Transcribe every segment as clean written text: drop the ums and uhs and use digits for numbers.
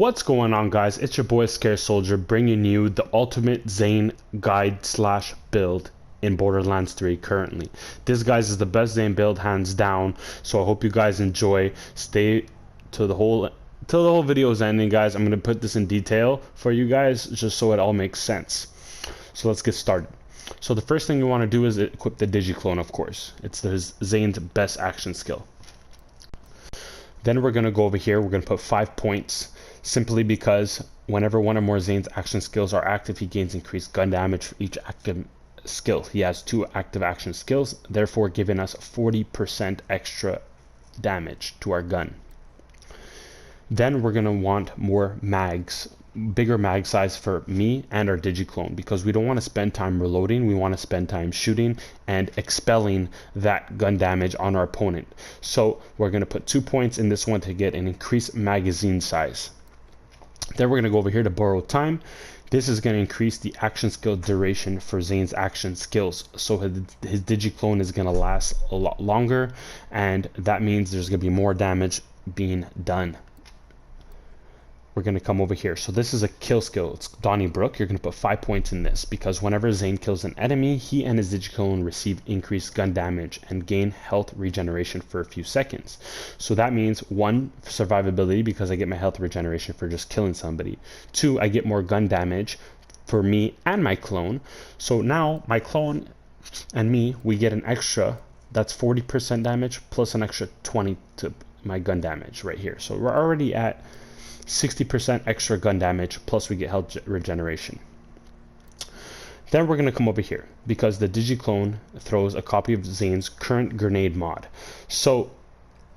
What's going on, guys? It's your boy Scare Soldier bringing you the ultimate Zane guide slash build in Borderlands 3 currently. This, guys, is the best Zane build hands down, so I hope you guys enjoy. Stay to the whole video is ending, guys. I'm going to put this in detail for you guys just so it all makes sense. So let's get started. So the first thing you want to do is equip the Digi-Clone, of course. It's Zane's best action skill. Then we're going to go over here. We're going to put 5 points, simply because whenever one or more Zane's action skills are active, he gains increased gun damage for each active skill. He has 2 active action skills, therefore giving us 40% extra damage to our gun. Then we're going to want more mags, bigger mag size for me and our Digi-Clone, because we don't want to spend time reloading. We want to spend time shooting and expelling that gun damage on our opponent. So we're going to put 2 points in this one to get an increased magazine size. Then we're going to go over here to borrow time. This is going to increase the action skill duration for Zane's action skills, so his Digi-Clone is going to last a lot longer, and that means there's going to be more damage being done. We're going to come over here. So this is a kill skill. It's Donnybrook. You're going to put 5 points in this, because whenever Zane kills an enemy, he and his Digi-Clone receive increased gun damage and gain health regeneration for a few seconds. So that means 1, survivability, because I get my health regeneration for just killing somebody. 2, I get more gun damage for me and my clone. So now my clone and me, we get an extra, that's 40% damage plus an extra 20 to my gun damage right here. So we're already at 60% extra gun damage, plus we get health regeneration. Then we're going to come over here, because the Digi-Clone throws a copy of Zane's current grenade mod. So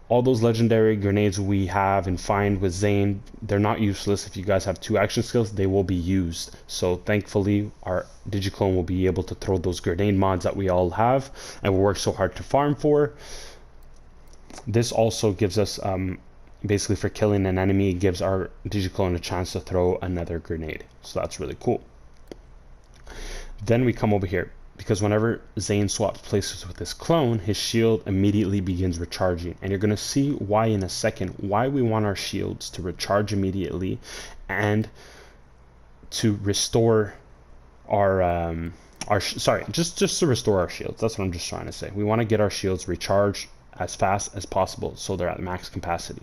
all those legendary grenades we have and find with Zane, they're not useless. If you guys have 2 action skills, they will be used. So thankfully our Digi-Clone will be able to throw those grenade mods that we all have and we work so hard to farm for. This also gives us basically, for killing an enemy, it gives our Digi-Clone a chance to throw another grenade. So that's really cool. Then we come over here, because whenever Zane swaps places with his clone, his shield immediately begins recharging. And you're going to see why in a second, why we want our shields to recharge immediately and to restore our just to restore our shields. That's what I'm just trying to say. We want to get our shields recharged as fast as possible so they're at max capacity.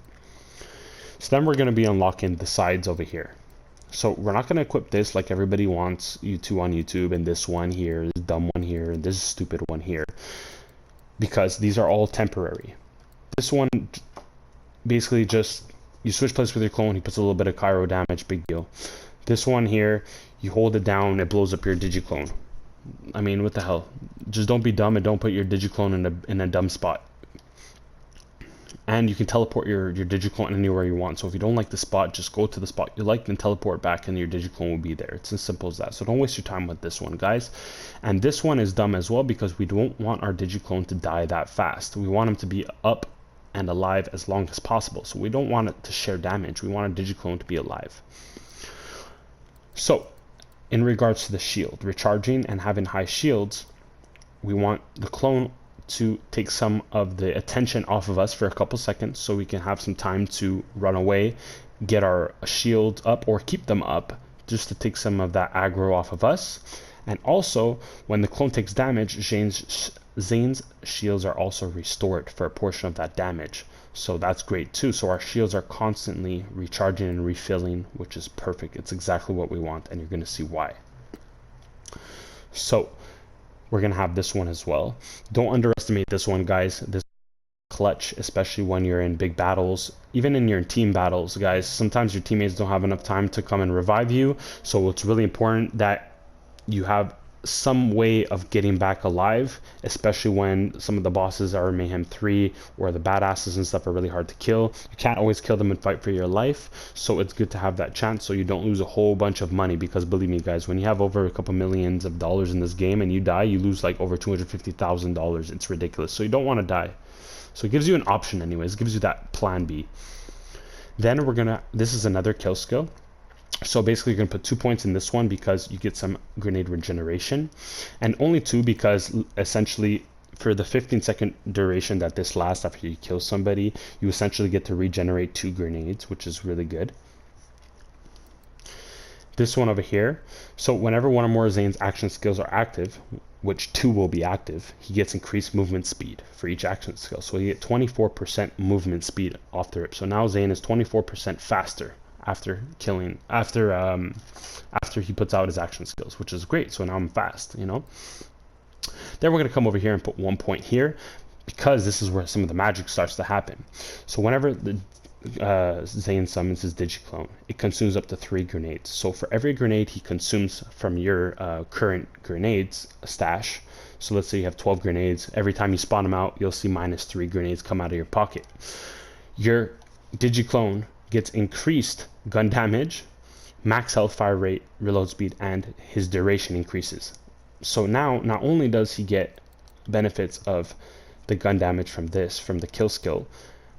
So then we're going to be unlocking the sides over here. So we're not going to equip this like everybody wants you to on YouTube, and this one here, this dumb one here, and this stupid one here, because these are all temporary. This one, basically just, you switch places with your clone, he puts a little bit of Cairo damage, big deal. This one here, you hold it down, it blows up your Digi-Clone. I mean, what the hell? Just don't be dumb and don't put your Digi-Clone in a dumb spot. And you can teleport your Digi-Clone anywhere you want. So if you don't like the spot, just go to the spot you like and teleport back, and your Digi-Clone will be there. It's as simple as that. So don't waste your time with this one, guys. And this one is dumb as well, because we don't want our Digi-Clone to die that fast. We want him to be up and alive as long as possible. So we don't want it to share damage. We want our Digi-Clone to be alive. So in regards to the shield, recharging and having high shields, we want the clone to take some of the attention off of us for a couple seconds, so we can have some time to run away, get our shields up, or keep them up, just to take some of that aggro off of us. And also, when the clone takes damage, Zane's shields are also restored for a portion of that damage. So that's great too. So our shields are constantly recharging and refilling, which is perfect. It's exactly what we want, and you're going to see why. So we're going to have this one as well. Don't underestimate this one, guys. This clutch, especially when you're in big battles, even in your team battles, guys. Sometimes your teammates don't have enough time to come and revive you, so it's really important that you have some way of getting back alive, especially when some of the bosses are Mayhem 3 or the badasses and stuff are really hard to kill. You can't always kill them and fight for your life, so it's good to have that chance so you don't lose a whole bunch of money, because believe me, guys, when you have over a couple millions of dollars in this game and you die, you lose like over $250,000. It's ridiculous, so you don't want to die. So it gives you an option anyways, it gives you that plan B. Then this is another kill skill. So basically, you're going to put 2 points in this one, because you get some grenade regeneration, and only 2 because essentially for the 15-second duration that this lasts after you kill somebody, you essentially get to regenerate 2 grenades, which is really good. This one over here. So whenever one or more of Zane's action skills are active, which 2 will be active, he gets increased movement speed for each action skill. So he get 24% movement speed off the rip. So now Zane is 24% faster after he puts out his action skills, which is great. So now I'm fast, you know. Then we're going to come over here and put 1 point here, because this is where some of the magic starts to happen. So whenever the Zane summons his Digi-Clone, it consumes up to 3 grenades. So for every grenade he consumes from your current grenades stash, so let's say you have 12 grenades, every time you spawn them out, you'll see -3 grenades come out of your pocket. Your Digi-Clone gets increased gun damage, max health, fire rate, reload speed, and his duration increases. So now, not only does he get benefits of the gun damage from the kill skill,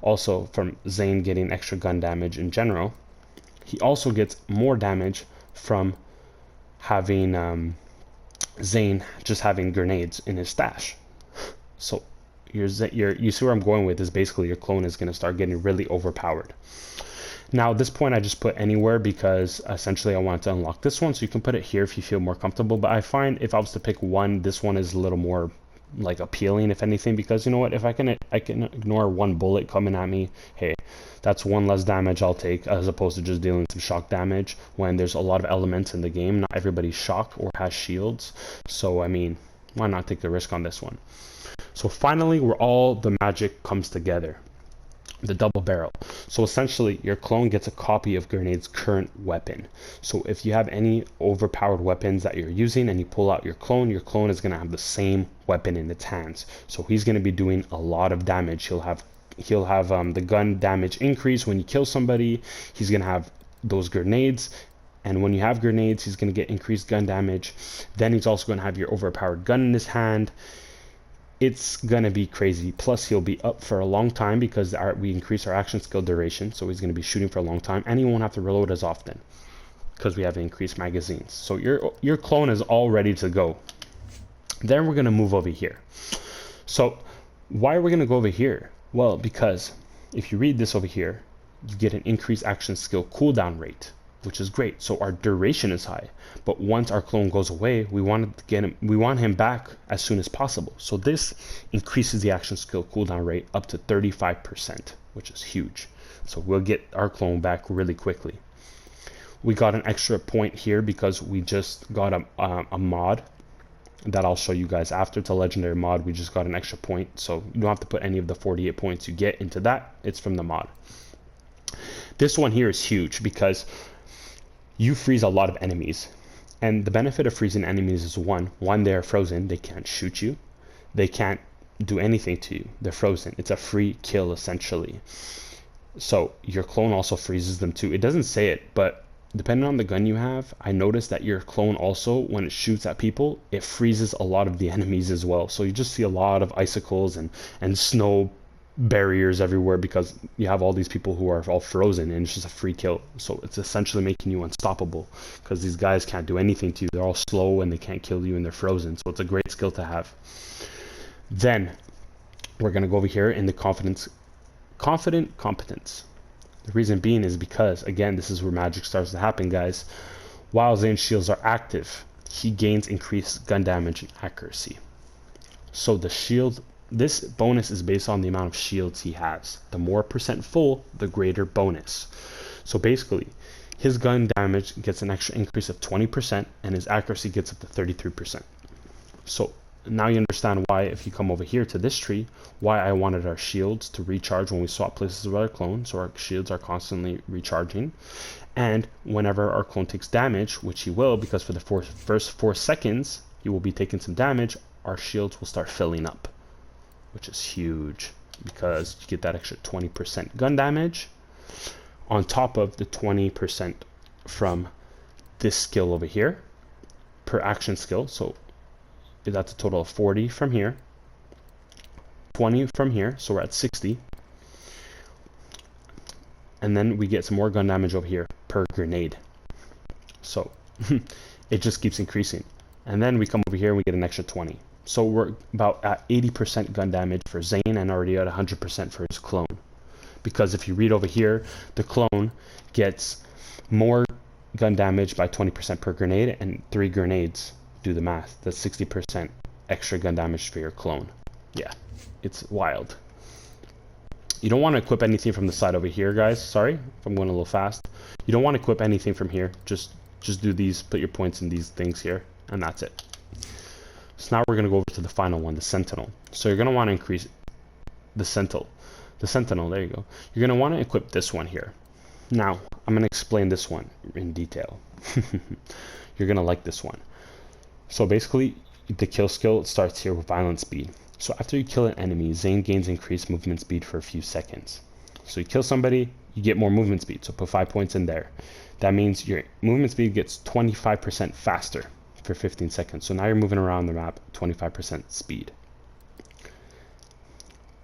also from Zane getting extra gun damage in general, he also gets more damage from having Zane just having grenades in his stash. So you see where I'm going with this. Basically, your clone is going to start getting really overpowered. Now at this point I just put anywhere because essentially I want to unlock this one, so you can put it here if you feel more comfortable, but I find if I was to pick one, this one is a little more like appealing, if anything, because you know what, if I can ignore 1 bullet coming at me, hey, that's 1 less damage I'll take, as opposed to just dealing some shock damage when there's a lot of elements in the game. Not everybody's shock or has shields, so I mean, why not take the risk on this one? So finally, where all the magic comes together, the double barrel. So essentially your clone gets a copy of Grenade's current weapon. So if you have any overpowered weapons that you're using and you pull out your clone is going to have the same weapon in its hands. So he's going to be doing a lot of damage. He'll have the gun damage increase when you kill somebody. He's going to have those grenades, and when you have grenades, he's going to get increased gun damage. Then he's also going to have your overpowered gun in his hand. It's gonna be crazy. Plus he'll be up for a long time because we increase our action skill duration, so he's gonna be shooting for a long time, and he won't have to reload as often because we have increased magazines. So your clone is all ready to go. Then we're gonna move over here. So why are we gonna go over here? Well, because if you read this over here, you get an increased action skill cooldown rate, which is great. So our duration is high, but once our clone goes away, we want him back as soon as possible. So this increases the action skill cooldown rate up to 35%, which is huge. So we'll get our clone back really quickly. We got an extra point here because we just got a mod that I'll show you guys after. It's a legendary mod. We just got an extra point, so you don't have to put any of the 48 points you get into that. It's from the mod. This one here is huge because you freeze a lot of enemies, and the benefit of freezing enemies is one, they're frozen, they can't shoot you, they can't do anything to you, they're frozen. It's a free kill essentially. So your clone also freezes them too. It doesn't say it, but depending on the gun you have, I noticed that your clone also, when it shoots at people, it freezes a lot of the enemies as well. So you just see a lot of icicles and snow barriers everywhere because you have all these people who are all frozen, and it's just a free kill. So it's essentially making you unstoppable because these guys can't do anything to you. They're all slow and they can't kill you and they're frozen. So it's a great skill to have. Then we're going to go over here in the confident competence. The reason being is because, again, this is where magic starts to happen, guys. While Zane's shields are active, he gains increased gun damage and accuracy. So this bonus is based on the amount of shields he has. The more percent full, the greater bonus. So basically, his gun damage gets an extra increase of 20%, and his accuracy gets up to 33%. So now you understand why, if you come over here to this tree, why I wanted our shields to recharge when we swap places with our clone, so our shields are constantly recharging. And whenever our clone takes damage, which he will, because for the first 4 seconds, he will be taking some damage, our shields will start filling up, which is huge because you get that extra 20% gun damage on top of the 20% from this skill over here per action skill. So that's a total of 40 from here, 20 from here, so we're at 60, and then we get some more gun damage over here per grenade. So it just keeps increasing, and then we come over here and we get an extra 20. So we're about at 80% gun damage for Zane and already at 100% for his clone. Because if you read over here, the clone gets more gun damage by 20% per grenade, and 3 grenades. Do the math. That's 60% extra gun damage for your clone. Yeah, it's wild. You don't want to equip anything from the side over here, guys. Sorry if I'm going a little fast. You don't want to equip anything from here. Just do these, put your points in these things here, and that's it. So now we're going to go over to the final one, the Sentinel. So you're going to want to increase the Sentinel. The Sentinel, there you go. You're going to want to equip this one here. Now, I'm going to explain this one in detail. You're going to like this one. So basically, the kill skill starts here with violent speed. So after you kill an enemy, Zane gains increased movement speed for a few seconds. So you kill somebody, you get more movement speed. So put 5 points in there. That means your movement speed gets 25% faster for 15 seconds. So now you're moving around the map 25% speed.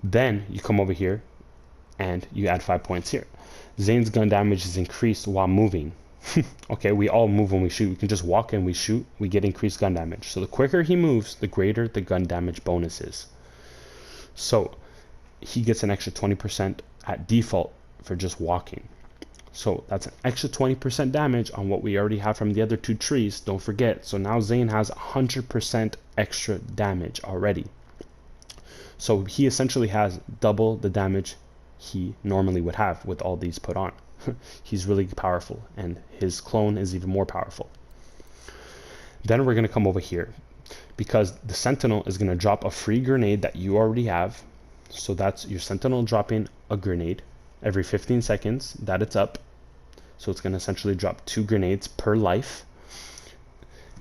Then you come over here and you add 5 points here. Zane's gun damage is increased while moving. Okay, we all move when we shoot. We can just walk and we shoot, we get increased gun damage. So the quicker he moves, the greater the gun damage bonus is. So he gets an extra 20% at default for just walking. So that's an extra 20% damage on what we already have from the other 2 trees. Don't forget. So now Zane has 100% extra damage already. So he essentially has double the damage he normally would have with all these put on. He's really powerful, and his clone is even more powerful. Then we're going to come over here, because the Sentinel is going to drop a free grenade that you already have. So that's your Sentinel dropping a grenade every 15 seconds that it's up. So it's going to essentially drop 2 grenades per life.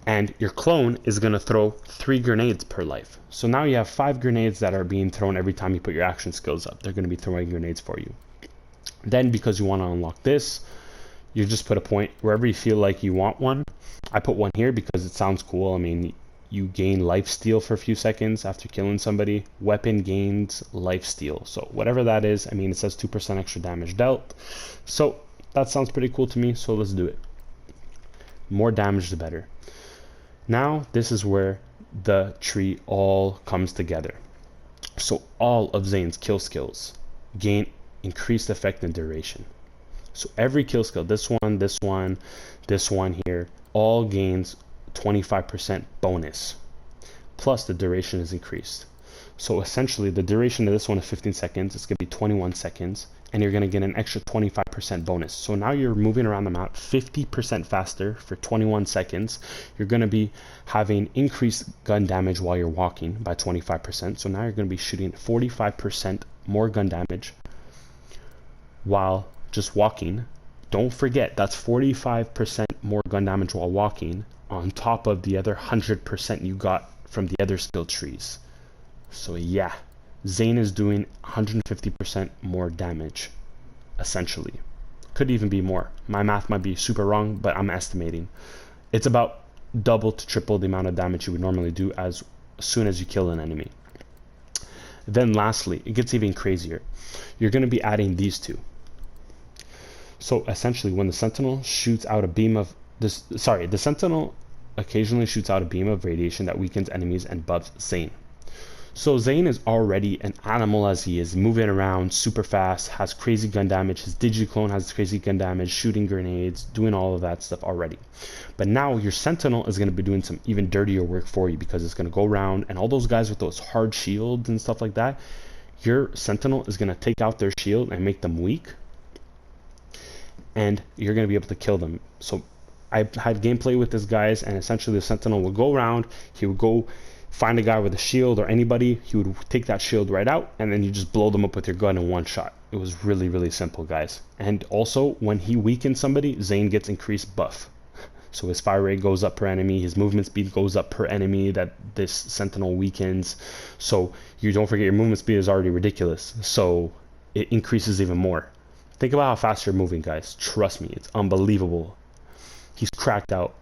And your clone is going to throw 3 grenades per life. So now you have 5 grenades that are being thrown every time you put your action skills up. They're going to be throwing grenades for you. Then, because you want to unlock this, you just put a point wherever you feel like you want one. I put one here because it sounds cool. I mean, you gain lifesteal for a few seconds after killing somebody. Weapon gains lifesteal. So whatever that is, I mean, it says 2% extra damage dealt. So that sounds pretty cool to me. So let's do it. More damage, the better. Now, this is where the tree all comes together. So all of Zane's kill skills gain increased effect and duration. So every kill skill, this one, this one, this one here, all gains 25% bonus. Plus the duration is increased. So essentially the duration of this one is 15 seconds. It's going to be 21 seconds. And you're going to get an extra 25% bonus. So now you're moving around the map 50% faster for 21 seconds. You're going to be having increased gun damage while you're walking by 25%. So now you're going to be shooting 45% more gun damage while just walking. Don't forget, that's 45% more gun damage while walking on top of the other 100% you got from the other skill trees. So yeah, Zane is doing 150% more damage, essentially. Could even be more. My math might be super wrong, but I'm estimating. It's about double to triple the amount of damage you would normally do as soon as you kill an enemy. Then lastly, it gets even crazier. You're going to be adding these two. So essentially, when the Sentinel shoots out a beam of the Sentinel occasionally shoots out a beam of radiation that weakens enemies and buffs Zane. So Zane is already an animal as he is, moving around super fast, has crazy gun damage. His Digi-Clone has crazy gun damage, shooting grenades, doing all of that stuff already. But now your Sentinel is going to be doing some even dirtier work for you, because it's going to go around, and all those guys with those hard shields and stuff like that, your Sentinel is going to take out their shield and make them weak, and you're going to be able to kill them. So I had gameplay with this guys, and essentially the Sentinel would go around, he would go find a guy with a shield or anybody, he would take that shield right out, and then you just blow them up with your gun in one shot. It was really, really simple, guys. And also, when he weakens somebody, Zane gets increased buff. So his fire rate goes up per enemy, his movement speed goes up per enemy that this Sentinel weakens. So you don't forget, your movement speed is already ridiculous, so it increases even more. Think about how fast you're moving, guys. Trust me, it's unbelievable. He's cracked out.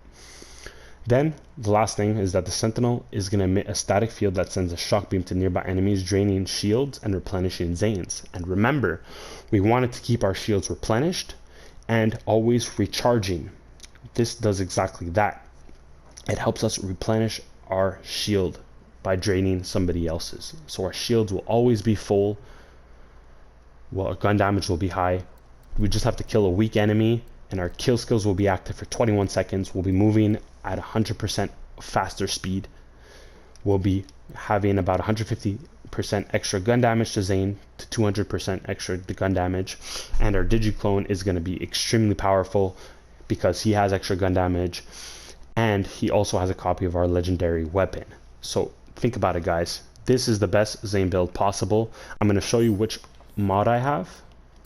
Then, the last thing is that the Sentinel is going to emit a static field that sends a shock beam to nearby enemies, draining shields and replenishing Zane's. And remember, we wanted to keep our shields replenished and always recharging. This does exactly that. It helps us replenish our shield by draining somebody else's. So our shields will always be full. Well, our gun damage will be high. We just have to kill a weak enemy, and our kill skills will be active for 21 seconds. We'll be moving at 100% faster speed. We'll be having about 150% extra gun damage to Zane to 200% extra gun damage, and our Digi-Clone is going to be extremely powerful because he has extra gun damage, and he also has a copy of our legendary weapon. So think about it, guys. This is the best Zane build possible. I'm going to show you which mod I have.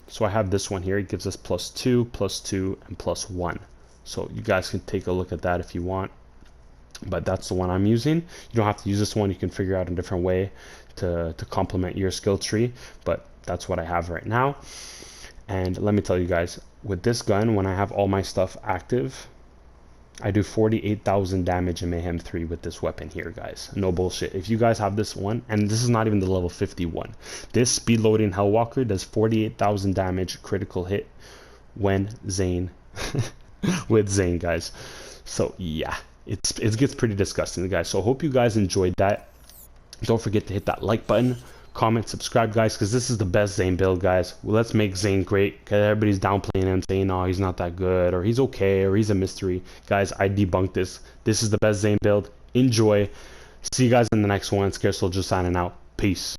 So I have this one here. It gives us +2, +2, and +1. So you guys can take a look at that if you want, but that's the one I'm using. You don't have to use this one. You can figure out a different way to complement your skill tree, but that's what I have right now. And let me tell you guys, with this gun, when I have all my stuff active, I do 48,000 damage in Mayhem 3 with this weapon here, guys. No bullshit. If you guys have this one, and this is not even the level 51, this speed loading Hellwalker does 48,000 damage critical hit when Zane, with Zane, guys. So yeah, it gets pretty disgusting, guys. So I hope you guys enjoyed that. Don't forget to hit that like button, comment, subscribe, guys, because this is the best Zane build, guys. Well, let's make Zane great, because everybody's downplaying him, saying, oh, he's not that good, or he's okay, or he's a mystery. Guys, I debunked this. This is the best Zane build. Enjoy. See you guys in the next one. Scare Soldier signing out. Peace.